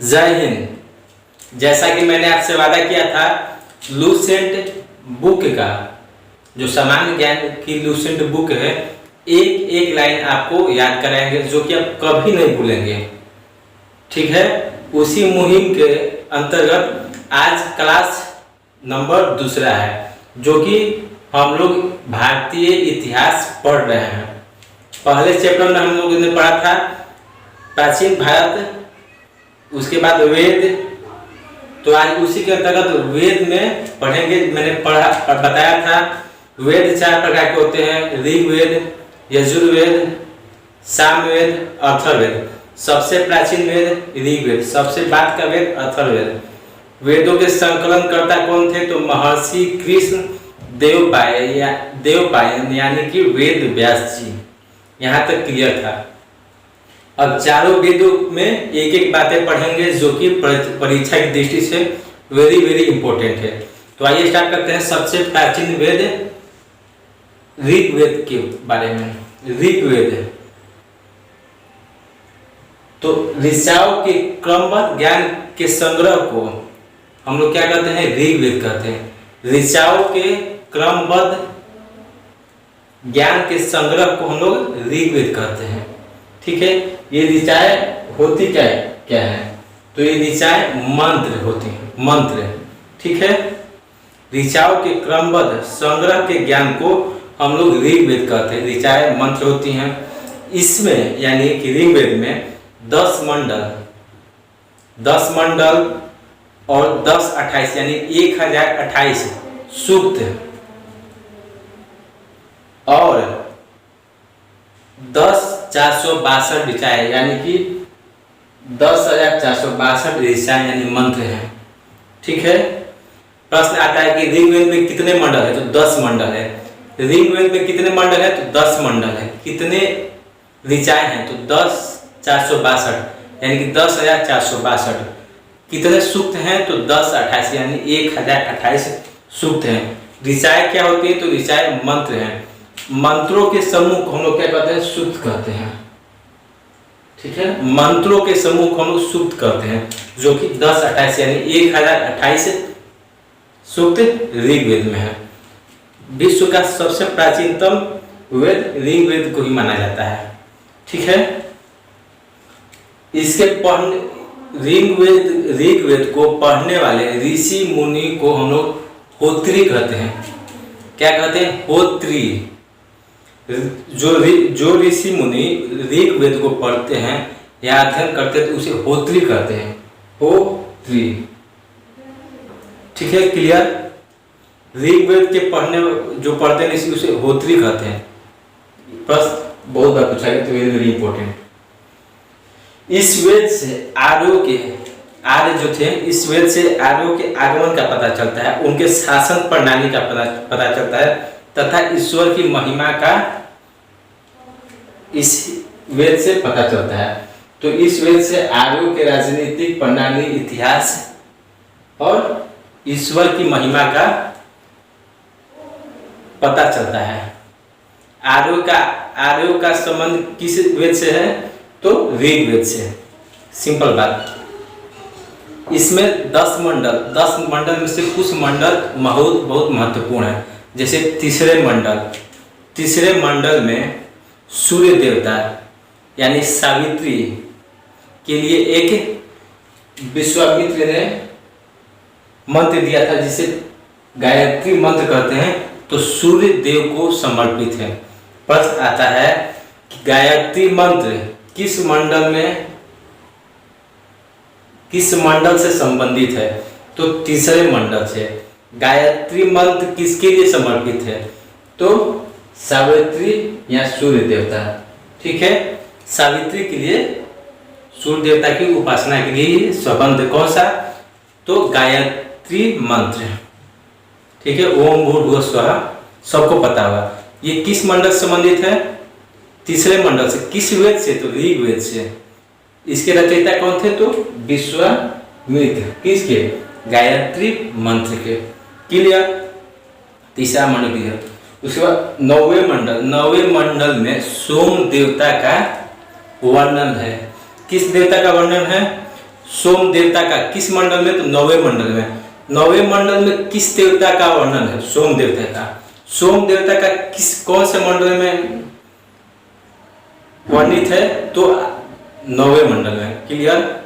जय हिंद। जैसा कि मैंने आपसे वादा किया था, लूसेंट बुक का जो सामान्य ज्ञान की लूसेंट बुक है, एक एक लाइन आपको याद कराएंगे जो कि आप कभी नहीं भूलेंगे। ठीक है, उसी मुहिम के अंतर्गत आज क्लास नंबर दूसरा है, जो कि हम लोग भारतीय इतिहास पढ़ रहे हैं। पहले चैप्टर में हम लोगों ने पढ़ा था प्राचीन भारत, उसके बाद वेद। तो आज उसी के अंतर्गत वेद में पढ़ेंगे। मैंने बताया था वेद 4 प्रकार के होते हैं: ऋग्वेद, यजुर्वेद, सामवेद, अथर्ववेद। सबसे प्राचीन वेद ऋग्वेद, सबसे बाद का वेद अथर्ववेद। वेदों के संकलन करता कौन थे? तो महर्षि कृष्ण देवपायन यानी कि वेद व्यास जी। यहाँ तक क्लियर था। अब चारों वेदों में एक एक बातें पढ़ेंगे जो कि परीक्षा की दृष्टि से वेरी वेरी इंपॉर्टेंट है। तो आइए स्टार्ट करते हैं। सबसे प्राचीन वेद ऋग्वेद के बारे में। ऋग्वेद तो ऋचाओं के क्रमबद्ध ज्ञान के संग्रह को हम लोग क्या कहते हैं? ऋग्वेद कहते हैं। ऋचाओं के क्रमबद्ध ज्ञान के संग्रह को हम लोग ऋग्वेद कहते हैं। ठीक है, ये ऋचाएं होती क्या है? तो ये ऋचाएं मंत्र होती हैं, मंत्र। ठीक है, ऋचाओं के क्रमबद्ध संग्रह के ज्ञान को हम लोग ऋग्वेद कहते हैं। ऋचाएं मंत्र होती हैं। इसमें यानी कि ऋग्वेद में 10 मंडल और 1028 यानी 1028 सूक्त और 10,462 ऋचाएं यानी कि 10,462 ऋचाएं यानी मंत्र हैं। ठीक है, प्रश्न आता है कि ऋग्वेद में कितने मंडल है? तो 10 मंडल है। ऋग्वेद में कितने मंडल है? तो 10 मंडल है। कितने ऋचाएं हैं? तो 10,462 यानी कि 10,462। कितने सूक्त हैं? तो 1028 यानी 1028 सूक्त हैं। ऋचाएं क्या होती है? तो ऋचाएं मंत्र हैं। मंत्रों के समूह को हम लोग क्या कहते हैं? सूक्त कहते हैं। ठीक है, मंत्रों के समूह को हम लोग सूक्त कहते हैं, जो कि 1028 यानी 1028 सूक्त ऋग्वेद में है। विश्व का सबसे प्राचीनतम वेद ऋग्वेद को ही माना जाता है। ठीक है, इसके ऋग्वेद को पढ़ने वाले ऋषि मुनि को हम लोग होत्री कहते हैं। क्या कहते हैं? होत्री। जो ऋषि मुनि ऋग्वेद को पढ़ते हैं या अध्ययन करते हैं तो उसे होत्री कहते हैं। होत्री। ठीक है, क्लियर? ऋग्वेद के जो पढ़ते हैं उसे होत्री कहते हैं। प्रश्न बहुत बार पूछा गया, तो वेरी वेरी इंपॉर्टेंट। इस वेद से आर्य जो थे, इस वेद से आर्यों के आगमन का पता चलता है, उनके शासन प्रणाली का पता चलता है तथा ईश्वर की महिमा का इस वेद से पता चलता है। तो इस वेद से आर्यों के राजनीतिक प्रणाली, इतिहास और ईश्वर की महिमा का पता चलता है। आर्यों का संबंध किस वेद से है? तो ऋग्वेद से। सिंपल बात। इसमें 10 मंडल में से कुछ मंडल बहुत महत्वपूर्ण है। जैसे तीसरे मंडल में सूर्य देवता यानी सावित्री के लिए एक विश्वामित्र ने मंत्र दिया था, जिसे गायत्री मंत्र कहते हैं। तो सूर्य देव को समर्पित है। प्रश्न आता है कि गायत्री मंत्र किस मंडल से संबंधित है? तो तीसरे मंडल से। गायत्री मंत्र किसके लिए समर्पित है? तो सावित्री या सूर्य देवता। ठीक है, सावित्री के लिए, सूर्य देवता की उपासना के लिए संबंध कौन सा? तो गायत्री मंत्र। ठीक है, ओम भूर्भुवः स्वः, सबको पता होगा। ये किस मंडल से संबंधित है? तीसरे मंडल से। किस वेद से? तो ऋग्वेद से। इसके रचयिता कौन थे? तो विश्वामित्र। किसके? गायत्री मंत्र के। क्लियर? तीसरा मंडल क्लियर। उसके बाद 9वें मंडल में सोम देवता का वर्णन है। किस देवता का वर्णन है? सोम देवता का किस मंडल में? तो 9वें मंडल में। 9वें मंडल में किस देवता का वर्णन है? सोम देवता का। सोम देवता का कौन से मंडल में वर्णित है? तो 9वें मंडल में। क्लियर?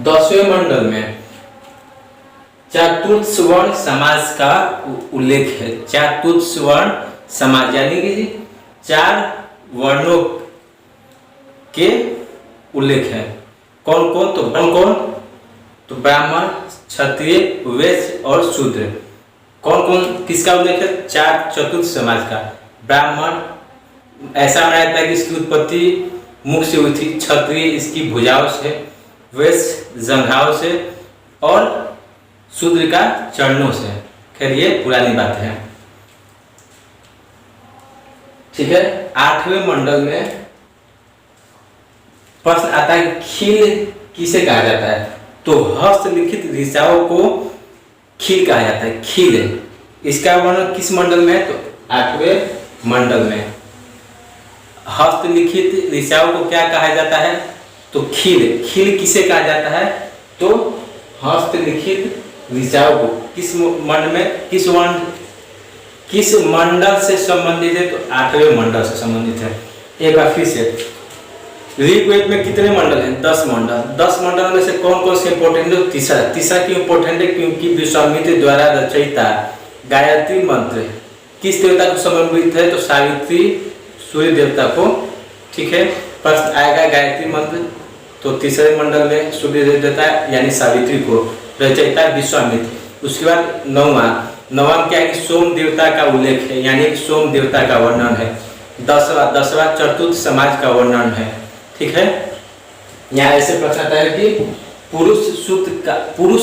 10वें मंडल में चतुर्थ वर्ण समाज का उल्लेख है। चतुर्थ वर्ण समाज यानी कि 4 वर्णों के उल्लेख है। कौन कौन? तो ब्राह्मण, क्षत्रिय, वैश्य और शूद्र। कौन कौन किसका उल्लेख है? 4 चतुर्थ समाज का। ब्राह्मण ऐसा माना जाता है कि इसकी उत्पत्ति मुख से हुई थी, क्षत्रिय इसकी भुजाओं से, वैश्य जंघाओं से और शूद्र का चरणों से। खैर ये पुरानी बात है। ठीक है। 8वें मंडल में प्रश्न आता है खील किसे कहा जाता है? तो हस्तलिखित ऋचाओं को खील कहा जाता है। खील इसका वर्णन किस मंडल में है? तो 8वें मंडल में। हस्तलिखित ऋचाओं को क्या कहा जाता है? तो खील। खील किसे कहा जाता है? तो हस्तलिखित ऋचाओं को किस मंडल में, किस मंडल से संबंधित है? तो 8वें मंडल से संबंधित है। एक बार फिर से, ऋग्वेद में कितने मंडल हैं? 10 मंडल। 10 मंडल में से कौन कौन से इंपोर्टेंट है? तीसरा क्यों इंपोर्टेंट है? क्योंकि विश्वामित्र द्वारा रचयिता गायत्री मंत्र किस देवता को समर्पित है? तो सावित्री सूर्य देवता को। ठीक है। प्रश्न आएगा गायत्री मंत्र, तो तीसरे मंडल में सूर्य देवता यानी सावित्री को, रचयिता विश्वामित्र। उसके बाद नौवां क्या है कि सोम देवता का उल्लेख है, यानी सोम देवता का वर्णन है। 10वां चतुर्थ समाज का वर्णन है। ठीक है। यहाँ ऐसे प्रश्न आता है कि पुरुष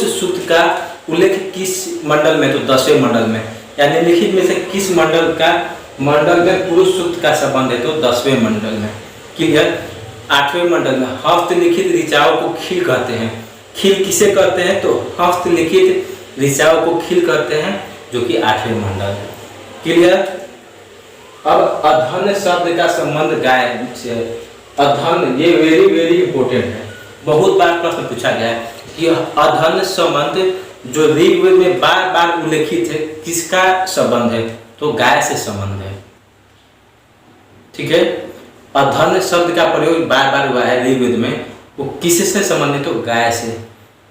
सूक्त का उल्लेख किस मंडल में? तो 10वें मंडल में। यानी लिखित में से किस मंडल में पुरुष सूक्त का संबंध है? तो 10वें मंडल में। क्लियर? 8वें मंडल में हस्तलिखित ऋचाओं को खील कहते हैं। खील किसे कहते हैं? तो हस्तलिखित ऋचाओं को खील कहते हैं, जो कि 8वें मंडल है। क्लियर? अब अधन्य शब्द का संबंध गाय से। अधन्य ये वेरी इंपोर्टेंट है, बहुत बार प्रश्न पूछा गया है कि अधन्य संबंध जो ऋग्वेद में बार बार उल्लेखित है, किसका संबंध है? तो गाय से संबंध है। ठीक है। अधन्य शब्द का प्रयोग बार बार हुआ है ऋग्वेद में, वो किससे संबंधित? तो गाय से।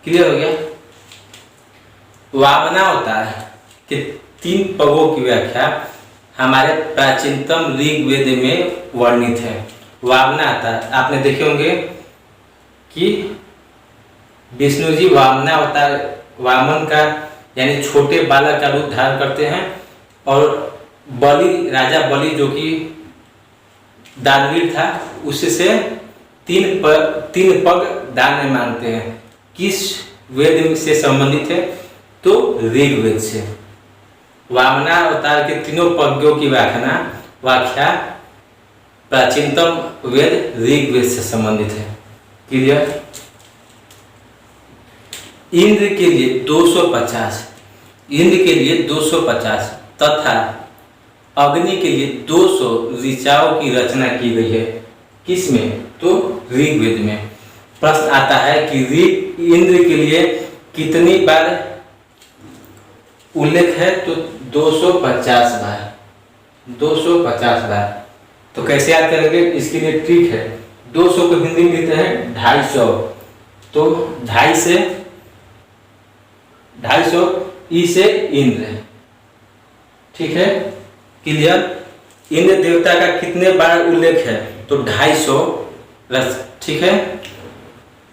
क्लियर हो गया? वामना होता है कि 3 पगों की व्याख्या हमारे प्राचीनतम ऋग्वेद में वर्णित है। वामना आता है, आपने देखे होंगे कि विष्णु जी वामना अवतार, वामन का यानी छोटे बालक का रूप धारण करते हैं, और राजा बलि जो कि दानवीर था, उससे 3 पग दान में मांगते हैं। किस वेद से संबंधित है? तो ऋग्वेद से। वामना अवतार के 3 पगों की व्याख्या प्राचीनतम वेद ऋग्वेद से संबंधित है। क्लियर? इंद्र के लिए 250 तथा अग्नि के लिए 200 ऋचाओं की रचना की गई है। किसमें? तो ऋग्वेद में। प्रश्न आता है कि इंद्र के लिए कितनी बार उल्लेख है? तो 250 बार। 250 बार। तो कैसे याद करेंगे? इसके लिए ट्रिक है। 200 को हिंदी में लिखते हैं 250। तो 250 ई से इंद्र। ठीक है। क्लियर? इंद्र देवता का कितने बार उल्लेख है? तो 250। ठीक है।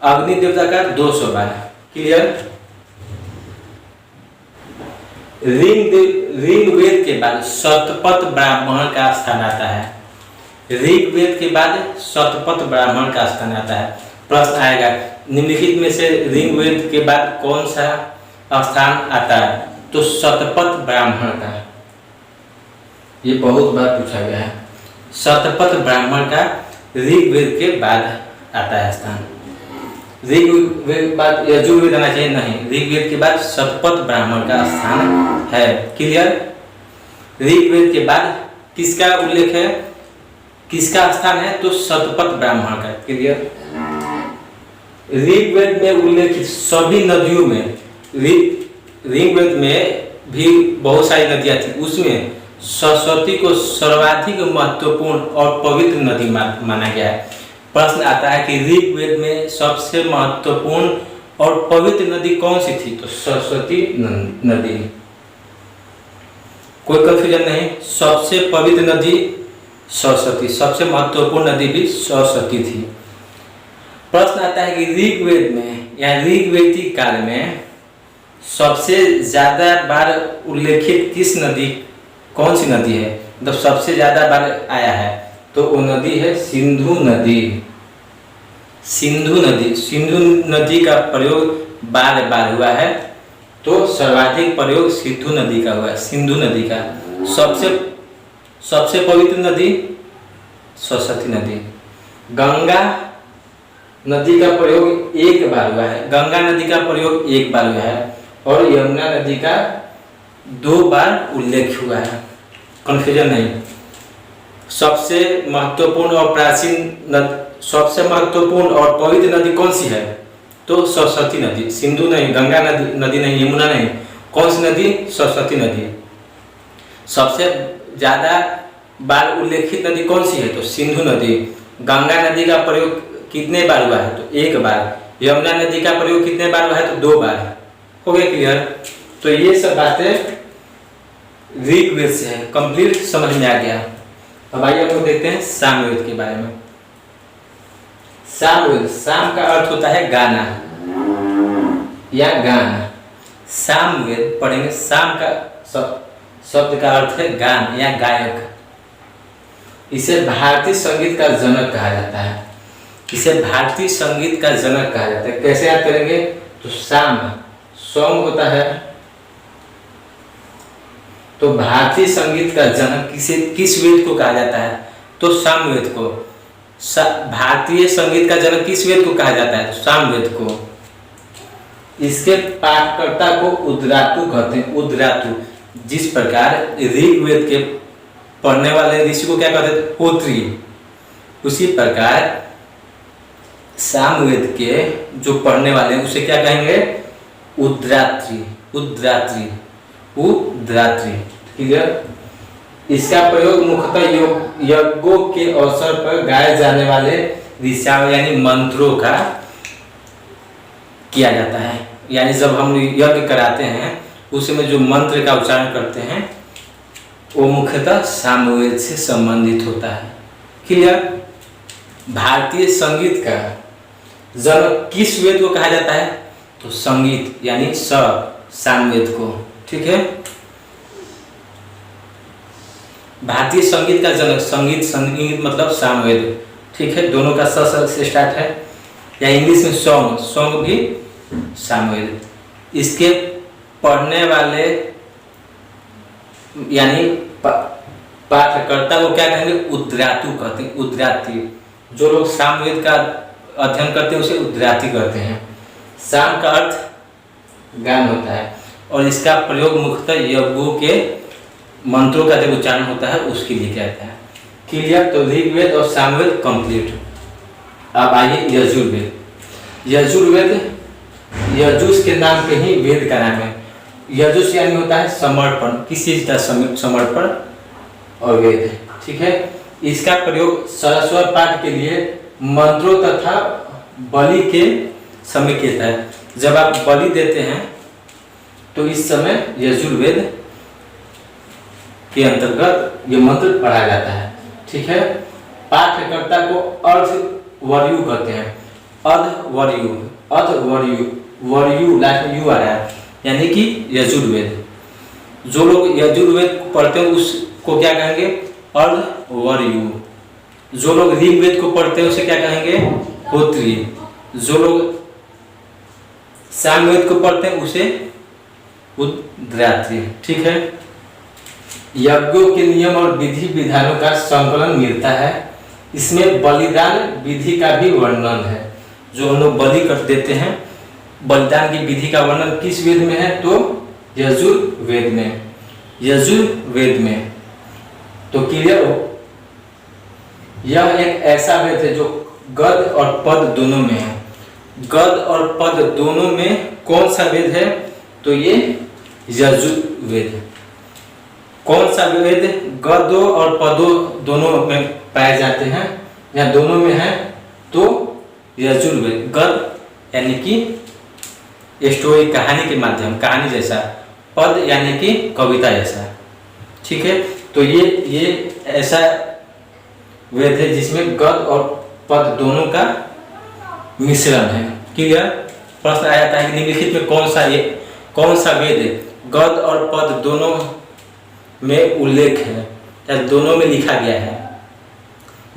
अग्नि देवता का 200 बार। क्लियर? ऋग्वेद के बाद शतपथ ब्राह्मण का स्थान आता है। ऋग्वेद के बाद शतपथ ब्राह्मण का स्थान आता है। प्रश्न आएगा निम्नलिखित में से ऋग्वेद के बाद कौन सा स्थान आता है? तो शतपथ ब्राह्मण का। ये बहुत बार पूछा गया है। शतपथ ब्राह्मण का ऋग्वेद के बाद आता है स्थान। ऋग्वेद बाद यजुर्वेद आना चाहिए, नहीं, ऋग्वेद के बाद शतपथ ब्राह्मण का स्थान है। क्लियर? ऋग्वेद के बाद किसका उल्लेख है, किसका स्थान है? तो शतपथ ब्राह्मण का। क्लियर? ऋग्वेद में उल्लेखित सभी नदियों में, ऋग्वेद में भी बहुत सारी नदियां थी, उसमें सरस्वती को सर्वाधिक महत्वपूर्ण और पवित्र नदी माना गया है। प्रश्न आता है कि ऋग्वेद में सबसे महत्वपूर्ण और पवित्र नदी कौन सी थी? तो सरस्वती नदी। कोई कंफ्यूजन नहीं, सबसे पवित्र नदी सरस्वती, सबसे महत्वपूर्ण नदी भी सरस्वती थी। प्रश्न आता है कि ऋग्वेद में या ऋग्वेदिक काल में सबसे ज्यादा बार उल्लेखित किस नदी, कौन सी नदी है, मतलब सबसे ज्यादा बार आया है? तो वो नदी है सिंधु नदी। सिंधु नदी, सिंधु नदी का प्रयोग बार बार हुआ है, तो सर्वाधिक प्रयोग सिंधु नदी का हुआ है। सिंधु नदी का सबसे पवित्र नदी सरस्वती नदी। गंगा नदी का प्रयोग एक बार हुआ है, गंगा नदी का प्रयोग एक बार हुआ है, और यमुना नदी का 2 बार उल्लेख हुआ है। कंफ्यूजन नहीं। सबसे महत्वपूर्ण और प्राचीन सबसे महत्वपूर्ण और पवित्र नदी कौन सी है? तो सरस्वती नदी। सिंधु नहीं, गंगा नदी नहीं, यमुना नहीं, कौन सी नदी? सरस्वती नदी। सबसे ज्यादा बार उल्लेखित नदी कौन सी है? तो सिंधु नदी। गंगा नदी का प्रयोग कितने बार हुआ है? तो 1 बार। यमुना नदी का प्रयोग कितने बार हुआ है? तो 2 बार। हो गया क्लियर? तो ये सब बातें ऋग्वेद से है, कंप्लीट समझ में आ गया। अब आइए हम लोग देखते हैं सामवेद के बारे में। सामवेद, साम का अर्थ होता है गाना या गाना। सामवेद पढ़ेंगे, साम का शब्द का अर्थ है गान या गायक। इसे भारतीय संगीत का जनक कहा जाता है। इसे भारतीय संगीत का जनक कहा जाता है। कैसे याद करेंगे? तो साम सॉन्ग होता है, तो भारतीय संगीत का जनक किस वेद को कहा जाता है? तो सामवेद को। भारतीय संगीत का जनक किस वेद को कहा जाता है? तो सामवेद को। इसके पाठकर्ता को उद्रातु कहते हैं। उद्रातु, जिस प्रकार ऋग्वेद के पढ़ने वाले ऋषि को क्या कहते थे? होत्री। उसी प्रकार सामवेद के जो पढ़ने वाले हैं उसे क्या कहेंगे? उद्रात्री। उद्रात्री, उद्रात्री। क्लियर? इसका प्रयोग मुख्यतः यज्ञों के अवसर पर गाए जाने वाले ऋचाओं यानी मंत्रों का किया जाता है। यानी जब हम यज्ञ कराते हैं उसमें जो मंत्र का उच्चारण करते हैं वो मुख्यतः सामवेद से संबंधित होता है। क्लियर? भारतीय संगीत का जनक किस वेद को कहा जाता है? तो संगीत यानी सामवेद को। ठीक है? भारतीय संगीत का जनक, संगीत मतलब सामवेद। ठीक है? दोनों का से स्टार्ट है, या इंग्लिश में सॉन्ग भी सामवेद। इसके पढ़ने वाले यानी पाठकर्ता को क्या कहेंगे? उद्रातु कहते हैं। उद्राती। जो लोग सामवेद का अध्ययन करते हैं उसे उद्राती कहते हैं। साम का अर्थ गान होता है, और इसका प्रयोग मुख्यतः यज्ञों के मंत्रों का जब उच्चारण होता है उसके लिए किया जाता है। क्लियर? तो ऋग्वेद और सामवेद कंप्लीट। अब आइए यजुर्वेद। यजुर्वेद यजुष के नाम पे ही वेद का नाम है। यजुष यानी होता है समर्पण, किसी चीज का समर्पण और वेद। ठीक है? इसका प्रयोग सरस्वर पाठ के लिए मंत्रों तथा बलि के समय किया जाता है। जब आप बलि देते हैं तो इस समय यजुर्वेद के अंतर्गत ये मंत्र पढ़ा जाता है। ठीक है? पाठकर्ता को अर्धवर्यु कहते हैं। अर्धवर्यु, वर्यु लास्ट में यू आ रहा है, यानी कि यजुर्वेद। जो लोग यजुर्वेद पढ़ते हैं उसको क्या कहेंगे? अर्धवर्यु। जो लोग ऋग्वेद को पढ़ते हैं उसे क्या कहेंगे? होत्री। जो लोग सामवेद को पढ़ते हैं उसे उद्रात्री। ठीक है? यज्ञों के नियम और विधि विधानों का संकलन मिलता है। इसमें बलिदान विधि का भी वर्णन है। जो हम लोग बलि कर देते हैं, बलिदान की विधि का वर्णन किस वेद में है? तो यजुर्वेद में। यजुर्वेद में। तो क्लियर हो? यह एक ऐसा वेद है जो गद्य और पद दोनों में है। गद और पद दोनों में कौन सा वेद है? तो ये यजुर्वेद। कौन सा वेद गदों और पदों दोनों में पाए जाते हैं या दोनों में है? तो यजुर्वेद। गद यानी कि स्टोरी, कहानी के माध्यम, कहानी जैसा। पद यानी कि कविता जैसा। ठीक है, तो ये ऐसा वेद है जिसमें गद और पद दोनों का मिश्रण है। क्लियर? प्रश्न आ जाता है कि निम्नलिखित में कौन सा वेद गद और पद दोनों में उल्लेख है या दोनों में लिखा गया है?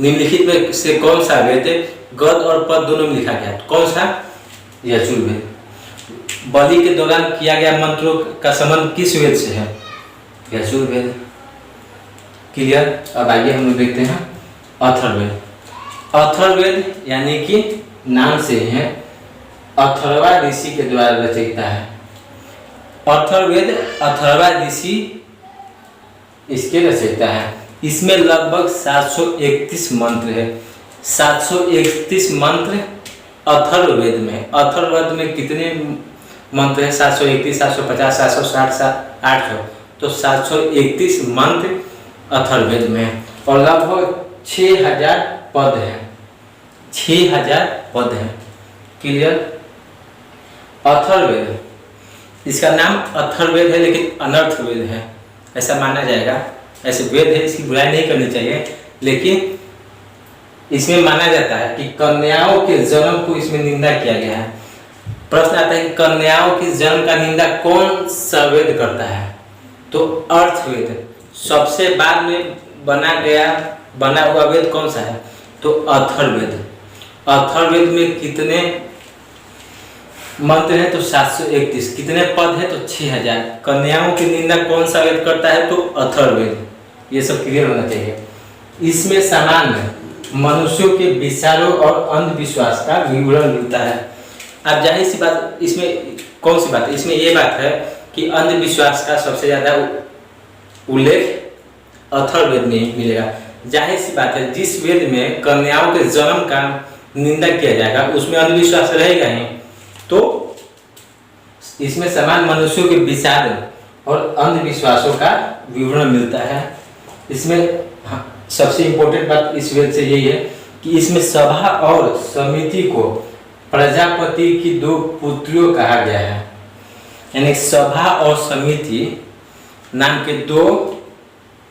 निम्नलिखित में से कौन सा वेद गद और पद दोनों में लिखा गया है? कौन सा? यजुर्वेद। बलि के दौरान किया गया मंत्रों का संबंध किस वेद से है? यजुर्वेद। क्लियर? अब आइए हम लोग देखते हैं अथर्ववेद। अथर्ववेद यानी कि नाम से है अथर्वा ऋषि के द्वारा रचित है। अथर्ववेद अथर्वा ऋषि इसके रचयिता है। इसमें लगभग 731 मंत्र है। 731 मंत्र अथर्ववेद में। अथर्ववेद में कितने मंत्र है? 731, 750, 760, 800। तो 731 मंत्र अथर्ववेद में और लगभग 6000 पद हैं। 6000 पद हैं। क्लियर? अथर्ववेद, इसका नाम अथर्ववेद है लेकिन अनर्थवेद है, ऐसा माना जाएगा। ऐसे वेद है, इसकी बुराई नहीं करनी चाहिए, लेकिन इसमें माना जाता है कि कन्याओं के जन्म को इसमें निंदा किया गया है। प्रश्न आता है कि कन्याओं के जन्म का निंदा कौन सा वेद करता है? तो अर्थवेद। सबसे बाद में बना हुआ वेद कौन सा है? तो अथर्ववेद। अथर्ववेद में कितने मंत्र हैं? तो 731। कितने पद हैं? तो 6000। कन्याओं की निंदा कौन सा वेद करता है? तो अथर्ववेद। ये सब क्लियर होना चाहिए। इसमें सामान्य मनुष्यों के विचारों और अंधविश्वास का विवरण मिलता है। अब जाहिर सी बात, इसमें कौन सी बात है? इसमें ये बात है कि अंधविश्वास का सबसे ज्यादा उल्लेख अथर्ववेद में ही मिलेगा। जाहिर सी बात है, जिस वेद में कन्याओं के जन्म का निंदा किया जाएगा उसमें अंधविश्वास रहेगा ही। तो इसमें समान मनुष्यों के विचार और अंधविश्वासों का विवरण मिलता है। इसमें सबसे इंपॉर्टेंट बात इस वेद से यही है कि इसमें सभा और समिति को प्रजापति की 2 पुत्रियों कहा गया है। यानी सभा और समिति नाम के 2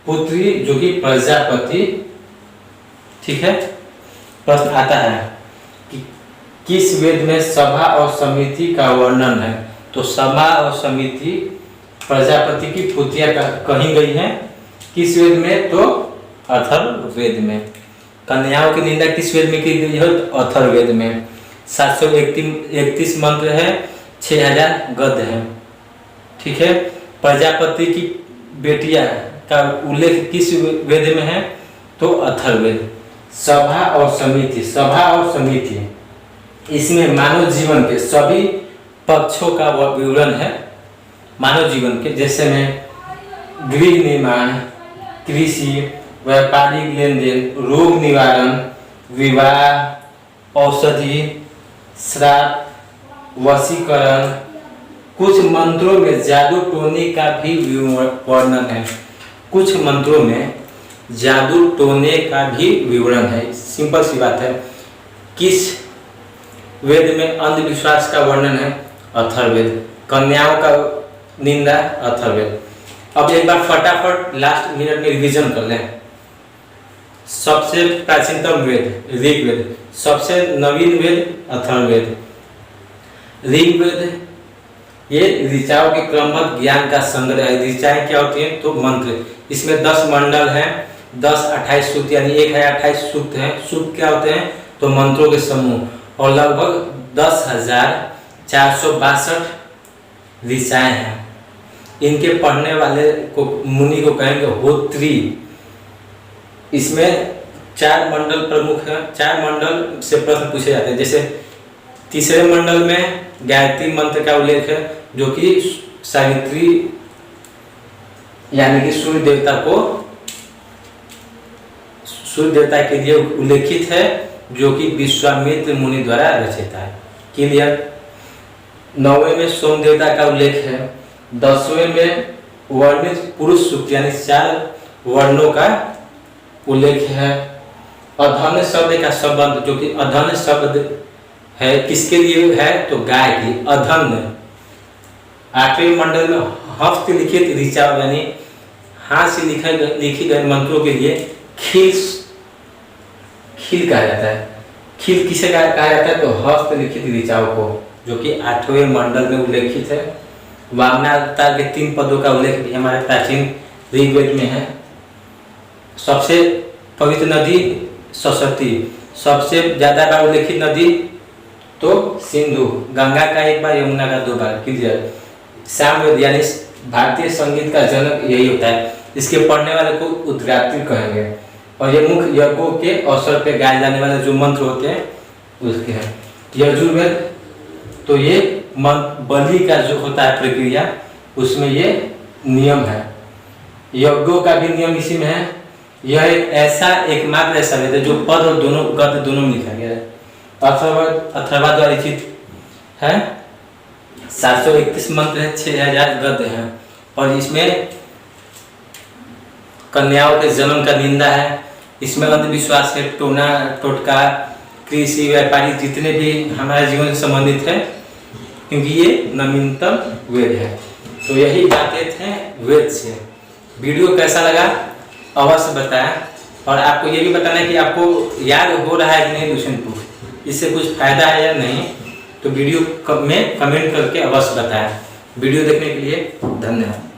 पुत्री जो कि प्रजापति। ठीक है, प्रश्न आता है कि किस वेद में सभा और समिति का वर्णन है? तो सभा और समिति प्रजापति की पुत्रियां कही गई हैं। किस वेद में? तो अथर्ववेद में। कन्याओं की निंदा किस वेद में की गई है? तो अथर्ववेद में। 731 मंत्र है, 6000 गद्य है। ठीक है, प्रजापति की बेटियां का उल्लेख किस वेद में है? तो अथर्ववेद। सभा और समिति। सभा और समिति इसमें मानव जीवन के सभी पक्षों का विवरण है। मानव जीवन के, जैसे में गृह निर्माण, कृषि, व्यापारिक लेन देन, रोग निवारण, विवाह, औषधि, श्राप, वशीकरण। कुछ मंत्रों में जादू टोने का भी वर्णन है। कुछ मंत्रों में जादू टोने का भी विवरण है। सिंपल सी बात है। किस वेद में अंधविश्वास का वर्णन है? अथर्ववेद। कन्याओं का निंदा? अथर्ववेद। अब एक बार फटाफट लास्ट मिनट में रिवीजन कर लें। सबसे प्राचीनतम वेद ऋग्वेद। सबसे नवीन वेद अथर्ववेद। ऋग्वेद ये ऋचाओं के क्रमबद्ध ज्ञान का संग्रह है। ऋचाएं क्या होती हैं? तो मंत्र। इसमें 10 मंडल हैं, 10-28 सूक्त, यानी 1028 सूक्त हैं। सूक्त क्या होते हैं? तो मंत्रों के समूह। और लगभग 10,462 ऋचाएं हैं। इनके पढ़ने वाले को मुनि को कहेंगे होत्री। इसमें 4 मंडल प्रमुख हैं। 4 मंडल से प्रश्न पूछे जाते हैं। जैसे तीसरे मंडल में गायत्री मंत्र का उल्लेख है, जो कि सावित्री यानी कि सूर्य देवता के लिए उल्लेखित है, जो कि विश्वामित्र मुनि द्वारा रचित है। क्लियर। 9वें में सोम देवता का उल्लेख है। 10वें में वर्णित पुरुष सूक्त यानी 4 वर्णों का उल्लेख है। अधन शब्द का संबंध, जो कि अधन शब्द है किसके लिए है, तो गाय की अधन। 8वें मंडल में हस्त लिखित ऋचा यानी हाथ से लिखी गए मंत्रों के लिए खील कहा जाता है। खील किसे कहा जाता है, तो हस्त लिखित ऋचाओं को, जो कि 8वें मंडल में उल्लेखित है। वामनावतार के 3 पदों का उल्लेख भी हमारे प्राचीन ऋग्वेद में है। सबसे पवित्र नदी सरस्वती, सबसे ज्यादा बार उल्लेखित नदी तो सिंधु, गंगा का 1 बार, यमुना का 2 बार। क्लियर। सामवेद यानी भारतीय संगीत का जनक यही होता है। इसके पढ़ने वाले को उद्गात्री कहेंगे और ये मुख्य यज्ञों के अवसर पे गाए जाने वाले जो मंत्र होते हैं उसके हैं। यजुर्वेद तो ये बलि का जो होता है प्रक्रिया, उसमें ये नियम है। यज्ञों का भी नियम इसी में है। यह एक एकमात्र ऐसा वेद है जो पद और दोनों गद्य दोनों में लिखा गया है। अथर्वा द्वारा लिखित है। 731 मंत्र है, 6000 गद्य हैं और इसमें कन्याओं के जन्म का निंदा है। इसमें अंधविश्वास है, टोना टोटका, कृषि, व्यापारी जितने भी हमारे जीवन से संबंधित है, क्योंकि ये नवीनतम वेद है। तो यही बातें थे वेद से। वीडियो कैसा लगा अवश्य बताएं और आपको ये भी बताना है कि आपको याद हो रहा है कि नहीं लुसेंट बुक, इससे कुछ फायदा है या नहीं, तो वीडियो में कमेंट करके अवश्य बताएं। वीडियो देखने के लिए धन्यवाद।